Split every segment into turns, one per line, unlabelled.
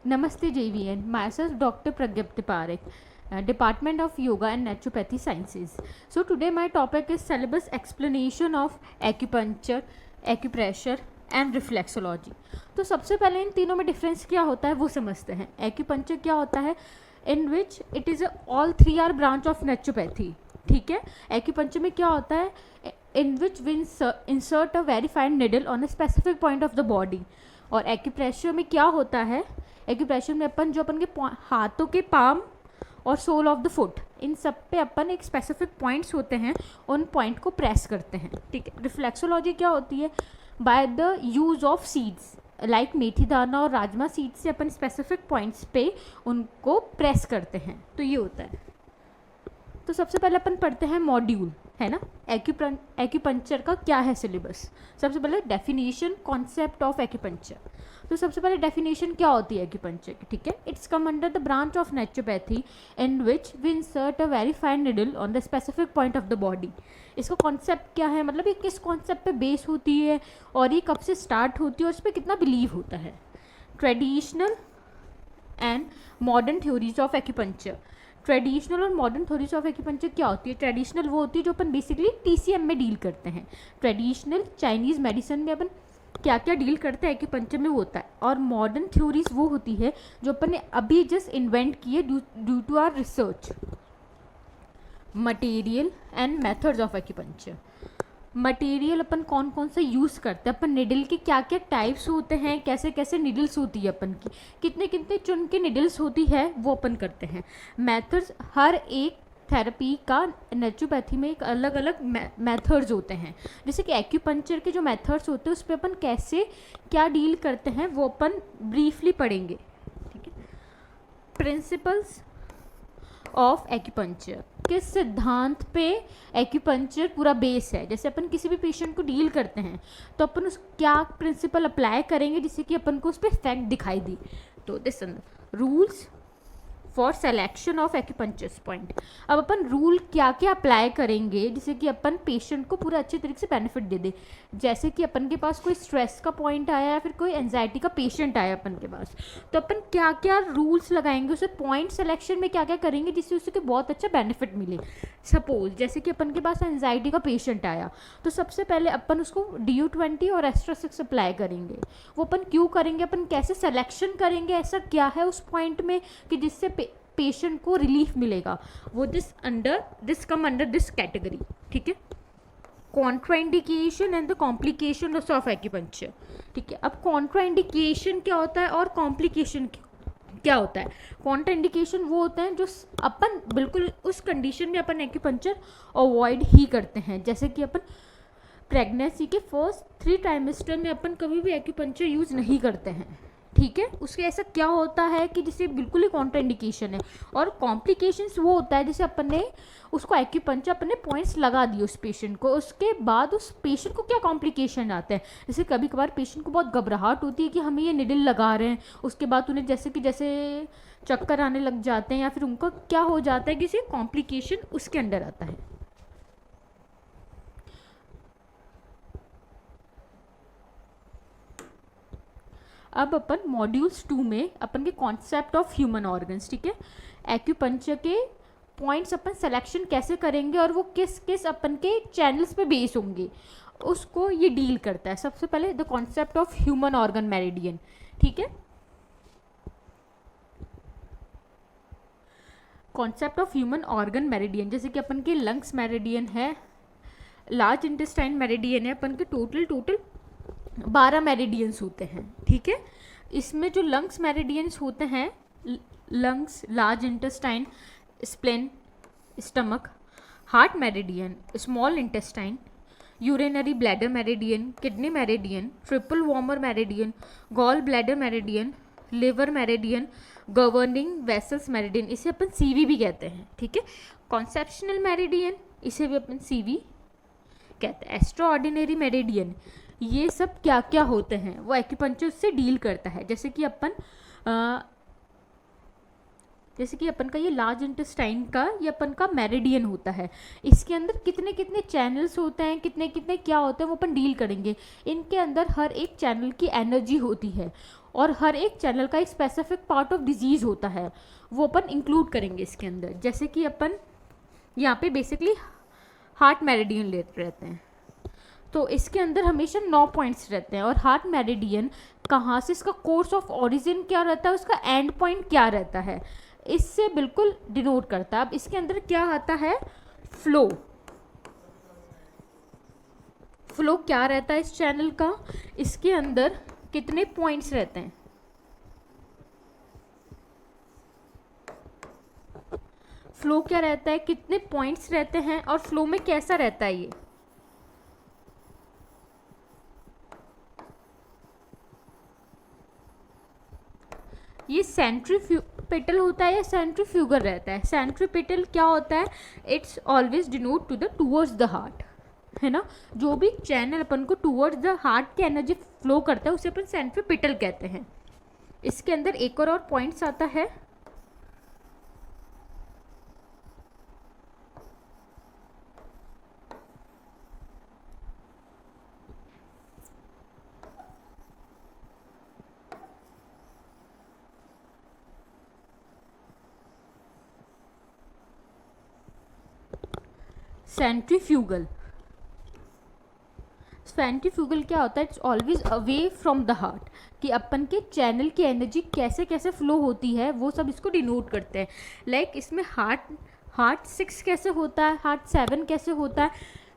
Namaste JVN, myself Dr. Pragyapti Parekh, Department of Yoga and Naturopathy Sciences. So today my topic is syllabus explanation of acupuncture, acupressure and reflexology. तो सबसे पहले इन तीनों में difference क्या होता है वो समझते हैं. एक्यूपंक्चर क्या होता है? In which it is all three are branch of naturopathy. ठीक है. एक्यूपंक्चर में क्या होता है? In which we insert a very fine needle on a specific point of the body. और एक्यूप्रेशर में क्या होता है? एक्यूप्रेशर में अपन जो अपन के हाथों के पाम और सोल ऑफ द फुट, इन सब पे अपन एक स्पेसिफिक पॉइंट्स होते हैं, उन पॉइंट को प्रेस करते हैं. ठीक है. रिफ्लेक्सोलॉजी क्या होती है? By the use of seeds like methi dana और राजमा सीड्स से अपन स्पेसिफिक पॉइंट्स पे उनको प्रेस करते हैं. तो ये होता है. तो सबसे पहले अपन पढ़ते हैं मॉड्यूल, है ना. एक्यूपंक्चर का क्या है सिलेबस. सबसे पहले डेफिनेशन, कॉन्सेप्ट ऑफ एक्यूपंक्चर. तो सबसे पहले डेफिनेशन क्या होती है एक्यूपंक्चर की. ठीक है. It's come under the branch of naturopathy in which we insert a very fine needle on the specific point of the body. इसका कॉन्सेप्ट क्या है, मतलब ये किस कॉन्सेप्ट पे बेस होती है और ये कब से स्टार्ट होती है और इस पर कितना बिलीव होता है. Traditional and modern theories of acupuncture. Traditional और मॉडर्न थ्योरीज ऑफ एक्यूपंक्चर क्या होती है? ट्रेडिशनल वो होती है जो अपन बेसिकली TCM में डील करते हैं. ट्रेडिशनल चाइनीज़ मेडिसिन में अपन क्या क्या डील करते हैं एक्यूपंक्चर में वो होता है. और मॉडर्न थ्योरीज वो होती है जो अपन ने अभी जस्ट इन्वेंट की है due to our research. Material and methods of acupuncture. Material अपन कौन कौन सा यूज़ करते हैं, अपन निडल के क्या क्या टाइप्स होते हैं, कैसे कैसे निडल्स होती है अपन की, कितने कितने चुन के निडल्स होती है वो अपन करते हैं. मेथड्स, हर एक थेरेपी का नेचुरोपैथी में एक अलग अलग मेथड्स होते हैं. जैसे कि एक्यूपंक्चर के जो मेथड्स होते हैं उस पर अपन कैसे क्या डील करते हैं वो अपन ब्रीफली पढ़ेंगे. ठीक है. Principles of acupuncture. किस सिद्धांत पे एक्यूपंक्चर पूरा बेस है. जैसे अपन किसी भी पेशेंट को डील करते हैं तो अपन उस क्या प्रिंसिपल अप्लाई करेंगे जिससे कि अपन को उस पर इफेक्ट दिखाई दी. तो this rules for selection of acupuncture point. अब अपन रूल क्या क्या अप्लाई करेंगे जिससे कि अपन पेशेंट को पूरा अच्छे तरीके से बेनिफिट दे दे. जैसे कि अपन के पास कोई स्ट्रेस का पॉइंट आया या फिर कोई एंजाइटी का पेशेंट आया अपन के पास, तो अपन क्या क्या रूल्स लगाएंगे, उसे पॉइंट सिलेक्शन में क्या क्या करेंगे जिससे उसको बहुत अच्छा बेनिफिट मिले. सपोज जैसे कि अपन के पास एंजाइटी का पेशेंट आया तो सबसे पहले अपन उसको DU20 और एस्ट्रा 6 अप्लाई करेंगे. वो अपन क्यों करेंगे, अपन कैसे सिलेक्शन करेंगे, ऐसा क्या है उस पॉइंट में कि जिससे पेशेंट को रिलीफ मिलेगा. वो this come under this category. ठीक है. Contraindication and the complication of acupuncture. ठीक है. अब कॉन्ट्राइंडिकेशन क्या होता है और कॉम्प्लिकेशन क्या होता है. कॉन्ट्राइंडिकेशन वो होता है जो अपन बिल्कुल उस कंडीशन में अपन एक्यूपंक्चर अवॉइड ही करते हैं. जैसे कि अपन प्रेगनेंसी के फर्स्ट 3 ट्राइमेस्टर में अपन कभी भी एक्यूपंक्चर यूज़ नहीं करते हैं. ठीक है. उसके ऐसा क्या होता है कि जिसे बिल्कुल ही कॉन्ट्राइंडिकेशन है. और कॉम्प्लिकेशंस वो होता है जैसे अपन ने उसको एक्यूपंक्चर अपन ने पॉइंट्स लगा दिए उस पेशेंट को, उसके बाद उस पेशेंट को क्या कॉम्प्लिकेशन आते हैं. जैसे कभी कभार पेशेंट को बहुत घबराहट होती है कि हमें ये निडल लगा रहे हैं, उसके बाद उन्हें जैसे चक्कर आने लग जाते हैं या फिर उनका क्या हो जाता है किसी कॉम्प्लिकेशन उसके अंडर आता है. अब अपन मॉड्यूल्स 2 में अपन के कॉन्सेप्ट ऑफ ह्यूमन ऑर्गन्स. ठीक है. एक्यूपंक्चर के पॉइंट्स अपन सिलेक्शन कैसे करेंगे और वो किस किस अपन के चैनल्स पे बेस होंगे उसको ये डील करता है. सबसे पहले the concept of human organ meridian. ठीक है. Concept of human organ meridian जैसे कि अपन के लंग्स मेरिडियन है, लार्ज इंटेस्टाइन मेरिडियन है. अपन के टोटल 12 मेरिडियंस होते हैं. ठीक है. इसमें जो लंग्स मेरिडियंस होते हैं, lungs, large intestine, spleen, stomach, heart meridian, small intestine, urinary bladder meridian, kidney meridian, triple warmer meridian, gall bladder meridian, liver meridian, governing vessels meridian, इसे अपन CV भी कहते हैं. ठीक है. कॉन्सेप्शनल मेरिडियन, इसे भी अपन CV कहते हैं. एक्स्ट्रा ऑर्डिनरी मेरिडियन, ये सब क्या क्या होते हैं वो एक्यूपंक्चर से डील करता है. जैसे कि अपन का ये लार्ज इंटेस्टाइन का ये अपन का मेरिडियन होता है. इसके अंदर कितने कितने चैनल्स होते हैं, कितने कितने क्या होते हैं वो अपन डील करेंगे. इनके अंदर हर एक चैनल की एनर्जी होती है और हर एक चैनल का एक स्पेसिफिक पार्ट ऑफ डिजीज़ होता है, वो अपन इंक्लूड करेंगे इसके अंदर। जैसे कि अपन यहाँ पे बेसिकली हार्ट मेरिडियन लेते रहते हैं, तो इसके अंदर हमेशा 9 पॉइंट्स रहते हैं, और हार्ट मेरिडियन कहाँ से, इसका कोर्स ऑफ ओरिजिन क्या रहता है, उसका एंड पॉइंट क्या रहता है, इससे बिल्कुल डिनोट करता है। अब इसके अंदर क्या आता है, फ्लो। फ्लो क्या रहता है इस चैनल का, इसके अंदर कितने पॉइंट्स रहते हैं, फ्लो क्या रहता है, कितने पॉइंट्स रहते हैं, और फ्लो में कैसा रहता है ये सेंट्रीपिटल होता है या सेंट्रीफ्यूगल रहता है। सेंट्रीपिटल क्या होता है, it's always denote to the towards the heart, है ना। जो भी चैनल अपन को टूवर्ड्स द हार्ट की एनर्जी फ्लो करता है उसे अपन सेंट्रीपिटल कहते हैं। इसके अंदर एक और पॉइंट्स आता है, सेंट्रीफ्यूगल। सेंट्रीफ्यूगल क्या होता है, it's always away from the heart, कि अपन के चैनल की एनर्जी कैसे कैसे फ्लो होती है वो सब इसको डिनोट करते हैं। लाइक इसमें हार्ट 6 कैसे होता है, हार्ट 7 कैसे होता है,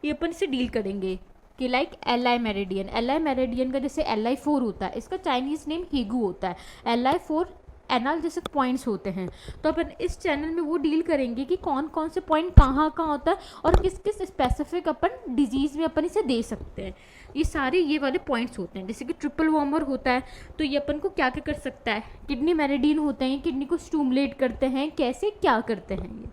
ये अपन इसे डील करेंगे। कि लाइक LI मेरिडियन का जैसे LI4 होता है, इसका चाइनीज़ नेम हीगू होता है। LI4 एनाल जैसे पॉइंट्स होते हैं, तो अपन इस चैनल में वो डील करेंगे कि कौन कौन से पॉइंट कहाँ कहाँ होता है और किस किस स्पेसिफिक अपन डिजीज़ में अपन इसे दे सकते हैं। ये सारे ये वाले पॉइंट्स होते हैं। जैसे कि ट्रिपल वॉर्मर होता है, तो ये अपन को क्या क्या कर सकता है, किडनी मेरिडियन होते हैं, किडनी को स्टूमुलेट करते हैं, कैसे क्या करते हैं ये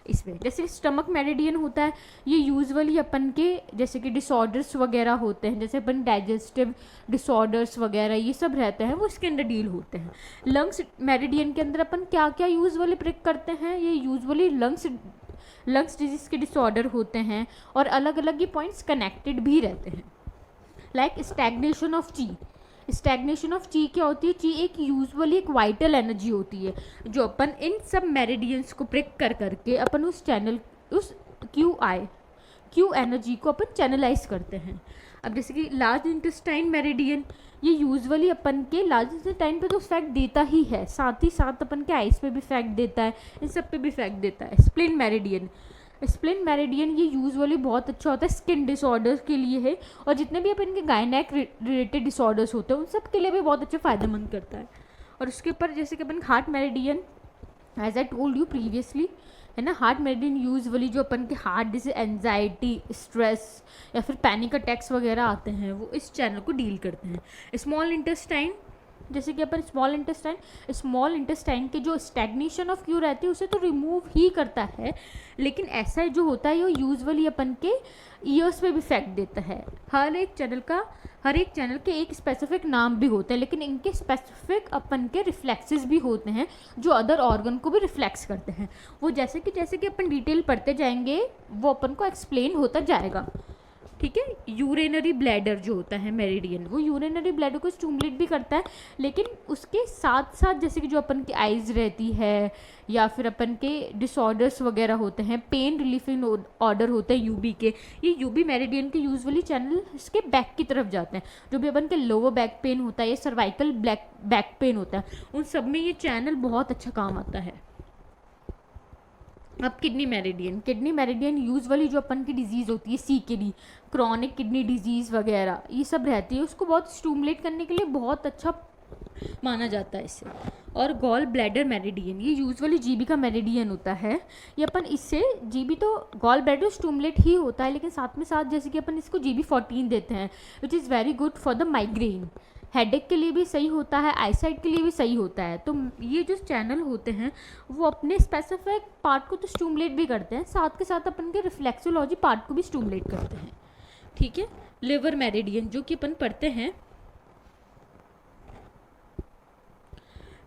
इसमें। जैसे स्टमक मेरिडियन होता है, ये यूजुअली अपन के जैसे कि डिसऑर्डर्स वगैरह होते हैं, जैसे अपन डाइजेस्टिव डिसऑर्डर्स वगैरह ये सब रहते हैं वो इसके अंदर डील होते हैं। लंग्स मेरिडियन के अंदर अपन क्या क्या यूजुअली प्रिक करते हैं, ये यूजुअली लंग्स डिजीज़ के डिसऑर्डर होते हैं, और अलग अलग ये पॉइंट्स कनेक्टेड भी रहते हैं। लाइक स्टैग्नेशन ऑफ ची क्या होती है, ची एक यूजुअली एक वाइटल एनर्जी होती है जो अपन इन सब मेरिडियंस को प्रिक कर करके अपन उस क्यू एनर्जी को अपन चैनलाइज करते हैं। अब जैसे कि लार्ज इंटेस्टाइन मेरिडियन, ये यूजुअली अपन के लार्ज इंटेस्टाइन पे तो इफेक्ट देता ही है, साथ ही साथ अपन के आइस पे भी इफेक्ट देता है, इन सब पे भी इफेक्ट देता है। स्प्लिन मेरिडियन ये यूजुअली बहुत अच्छा होता है स्किन डिसऑर्डर्स के लिए है, और जितने भी अपन के गायनेक रिलेटेड डिसऑर्डर्स होते हैं उन सब के लिए भी बहुत अच्छा फ़ायदेमंद करता है। और उसके ऊपर जैसे कि अपन heart meridian, as I told you previously, है ना, हार्ट मेरिडियन यूजुअली जो अपन के हार्ट जैसे एंजाइटी, स्ट्रेस या फिर पैनिक अटैक्स वगैरह आते हैं वो इस चैनल को डील करते हैं। स्मॉल इंटेस्टाइन, जैसे कि अपन स्मॉल इंटेस्टाइन के जो स्टैग्नेशन ऑफ क्यू रहती है उसे तो रिमूव ही करता है, लेकिन ऐसा जो होता है वो यूजुअली अपन के ईयर्स पे भी इफेक्ट देता है। हर एक चैनल के एक स्पेसिफिक नाम भी होते हैं, लेकिन इनके स्पेसिफिक अपन के रिफ्लेक्सेस भी होते हैं जो अदर ऑर्गन को भी रिफ्लेक्स करते हैं। वो जैसे कि अपन डिटेल पढ़ते जाएंगे वो अपन को एक्सप्लेन होता जाएगा, ठीक है। यूरिनरी ब्लैडर जो होता है मेरिडियन, वो यूरिनरी ब्लैडर को स्टूमुलेट भी करता है, लेकिन उसके साथ साथ जैसे कि जो अपन की आइज़ रहती है या फिर अपन के डिसऑर्डर्स वगैरह होते हैं, पेन रिलीफिंग ऑर्डर होते हैं यूबी के, ये यूबी मेरिडियन के यूजुअली चैनल इसके बैक की तरफ जाते हैं। जो भी अपन के लोअर बैक पेन होता है या सर्वाइकल बैक पेन होता है, उन सब में ये चैनल बहुत अच्छा काम आता है। अब किडनी मेरिडियन यूजुअली जो अपन की डिजीज़ होती है CKD, क्रॉनिक किडनी डिजीज़ वगैरह ये सब रहती है, उसको बहुत स्टूमुलेट करने के लिए बहुत अच्छा माना जाता है इससे। और गॉल ब्लैडर मेरिडियन, ये यूजुअली GB का मेरिडियन होता है, ये अपन इससे GB तो गॉल ब्लैडर स्टूमुलेट ही होता है, लेकिन साथ में साथ जैसे कि अपन इसको GB14 देते हैं, which is very good for the migraine. Headache के लिए भी सही होता है, आईसाइट के लिए भी सही होता है। तो ये जो चैनल होते हैं वो अपने स्पेसिफिक पार्ट को तो स्टूमुलेट भी करते हैं, साथ के साथ अपन के रिफ्लेक्सोलॉजी पार्ट को भी स्टूमुलेट करते हैं, ठीक है। लिवर मेरिडियन जो कि अपन पढ़ते हैं,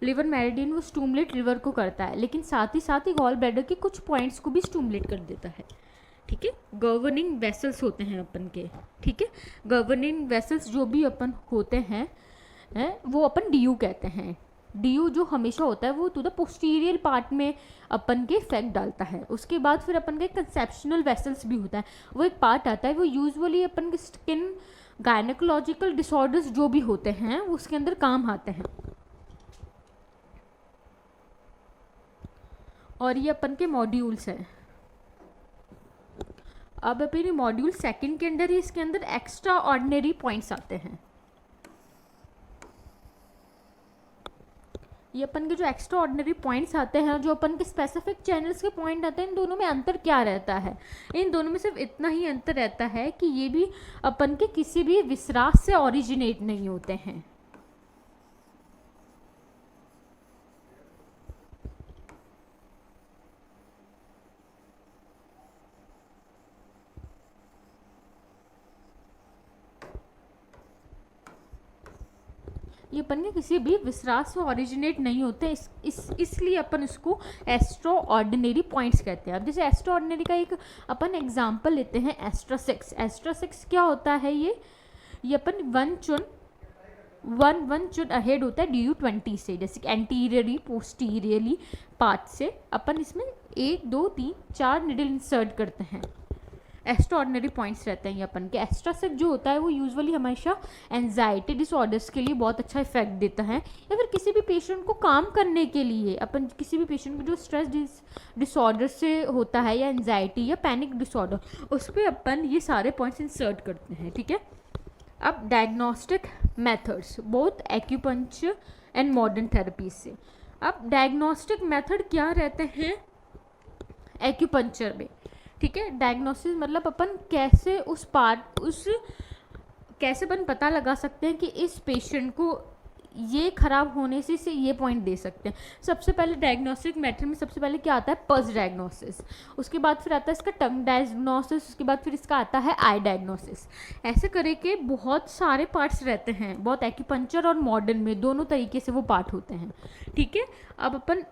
लिवर मेरिडियन वो स्टूमुलेट लिवर को करता है, लेकिन साथ ही गॉल ब्लैडर के कुछ पॉइंट्स को भी स्टूमुलेट कर देता है, ठीक है। गवर्निंग वेसल्स होते हैं अपन के, ठीक है। गवर्निंग वेसल्स जो भी अपन होते हैं है वो अपन डी यू कहते हैं। डी यू जो हमेशा होता है वो टू द पोस्टीरियर पार्ट में अपन के इफेक्ट डालता है। उसके बाद फिर अपन के कंसेप्शनल वेसल्स भी होता है, वो एक पार्ट आता है, वो यूजुअली अपन के स्किन गायनेकोलॉजिकल डिसऑर्डर्स जो भी होते हैं उसके अंदर काम आते हैं। और ये अपन के मॉड्यूल्स हैं। अब अपने मॉड्यूल सेकंड के अंदर ही इसके अंदर एक्स्ट्रा ऑर्डिनरी पॉइंट्स आते हैं। ये अपन के जो एक्स्ट्रा ऑर्डिनरी पॉइंट्स आते हैं, जो अपन के स्पेसिफिक चैनल्स के पॉइंट आते हैं, इन दोनों में अंतर क्या रहता है? इन दोनों में सिर्फ इतना ही अंतर रहता है कि ये भी अपन के किसी भी विसरास से ओरिजिनेट नहीं होते हैं। ये अपन के किसी भी विसरास से ओरिजिनेट नहीं होते, इसलिए अपन इसको एस्ट्रो ऑर्डिनरी पॉइंट्स कहते हैं। अब जैसे एस्ट्रो ऑर्डिनरी का एक अपन एग्जांपल लेते हैं, एस्ट्रा 6। एस्ट्रा 6 क्या होता है? ये अपन वन चुन अहेड होता है DU20 से, जैसे कि एंटीरियरली पोस्टीरियरली पार्ट से अपन इसमें 1 2 3 4 निडल इंसर्ट करते हैं। एक्स्ट्रा ऑर्डिनरी पॉइंट्स रहते हैं ये अपन के। एक्स्ट्रा सेक जो होता है वो यूजुअली हमेशा एंजाइटी डिसऑर्डर्स के लिए बहुत अच्छा इफेक्ट देता है, या फिर किसी भी पेशेंट को काम करने के लिए अपन किसी भी पेशेंट को जो स्ट्रेस डिसऑर्डर से होता है या एंजाइटी या पैनिक डिसऑर्डर, उस पर अपन ये सारे पॉइंट्स इंसर्ट करते हैं। ठीक है। अब diagnostic methods both acupuncture and modern therapy से। अब डायग्नोस्टिक मेथड क्या रहते हैं एक्यूपंक्चर में? ठीक है। डायग्नोसिस मतलब अपन कैसे कैसे अपन पता लगा सकते हैं कि इस पेशेंट को ये खराब होने से ये पॉइंट दे सकते हैं। सबसे पहले डायग्नोस्टिक मेथड में सबसे पहले क्या आता है? Pulse diagnosis. उसके बाद फिर आता है इसका टंग डायग्नोसिस। उसके बाद फिर इसका आता है आई डायग्नोसिस। ऐसे करके बहुत सारे पार्ट्स रहते हैं, बहुत एक्यूपंक्चर और मॉडर्न में दोनों तरीके से वो पार्ट होते हैं। ठीक है। अब अपन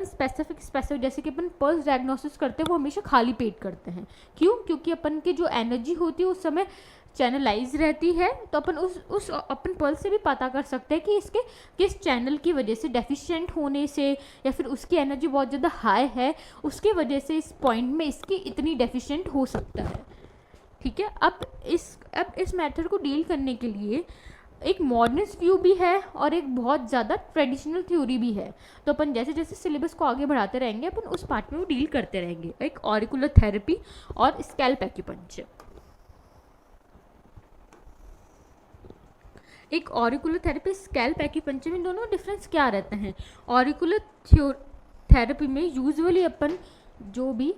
स्पेसिफिक जैसे कि अपन पल्स डायग्नोसिस करते हैं वो हमेशा खाली पेट करते हैं। क्यों? क्योंकि अपन की जो एनर्जी होती है उस समय चैनलाइज रहती है, तो अपन पल्स से भी पता कर सकते हैं कि इसके किस चैनल की वजह से डेफिशिएंट होने से या फिर उसकी एनर्जी बहुत ज़्यादा हाई है, उसके वजह से इस पॉइंट में इसकी इतनी डेफिशिएंट हो सकता है। ठीक है। अब इस मेथड को डील करने के लिए एक मॉडर्निस्ट व्यू भी है और एक बहुत ज़्यादा ट्रेडिशनल थ्योरी भी है। तो अपन जैसे जैसे सिलेबस को आगे बढ़ाते रहेंगे अपन उस पार्ट में वो डील करते रहेंगे। एक ऑरिकुलर थेरेपी और स्कैल्प एक्यूपंक्चर। एक ऑरिकुलर थेरेपी, स्कैल्प एक्यूपंक्चर में दोनों डिफरेंस क्या रहते हैं? ऑरिकुलर थेरेपी में यूजुअली अपन जो भी